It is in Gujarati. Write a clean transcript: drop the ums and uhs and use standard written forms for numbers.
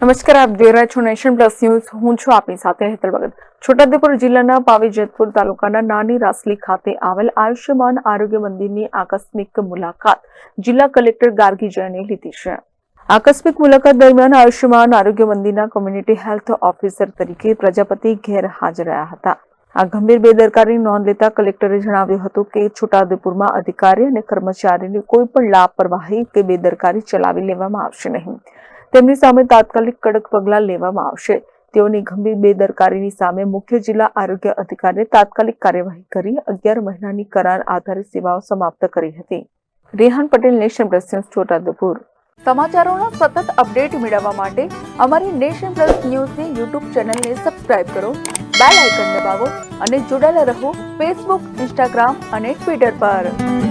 નમસ્કાર, આપ જોઈ રહ્યા છો નેશન પ્લસ ન્યૂઝ. હું છું આપની સાથે હેતલ ભગત. છોટાઉદેપુર જિલ્લાના પાવી જેતપુર તાલુકાના નાની રાસલી ખાતે આવેલ આયુષ્યમાન આરોગ્ય મંદિરની આકસ્મિક મુલાકાત જિલ્લા કલેક્ટર ગાર્ગી જૈને લીધી છે. આકસ્મિક મુલાકાત દરમિયાન આયુષ્યમાન આરોગ્ય મંદિરના કોમ્યુનિટી હેલ્થ ઓફિસર તરીકે પ્રજાપતિ ગેરહાજર રહ્યા હતા. આ ગંભીર બેદરકારીની નોંધ લેતા કલેક્ટરે જણાવ્યું હતું કે છોટાઉદેપુરમાં અધિકારી અને કર્મચારીની કોઈ પણ લાપરવાહી કે બેદરકારી ચલાવી લેવામાં આવશે નહીં. તેમની સામે તાત્કાલિક કડક પગલાં લેવામાં આવશે. તેઓની ગંભીર બેદરકારીની સામે મુખ્ય જિલ્લા આરોગ્ય અધિકારીએ તાત્કાલિક કાર્યવાહી કરી 11 મહિનાની કરાર આધારિત સેવાઓ સમાપ્ત કરી હતી. Rehan Patel, nation plus news, Chhotaudepur. સમાચારોના સતત અપડેટ મેળવવા માટે અમારી નેશન પ્લસ ન્યૂઝની યુટ્યુબ ચેનલને સબસ્ક્રાઇબ કરો, બેલ આઇકન દબાવો અને જોડાયેલા રહો ફેસબુક, ઇન્સ્ટાગ્રામ અને ટ્વિટર પર.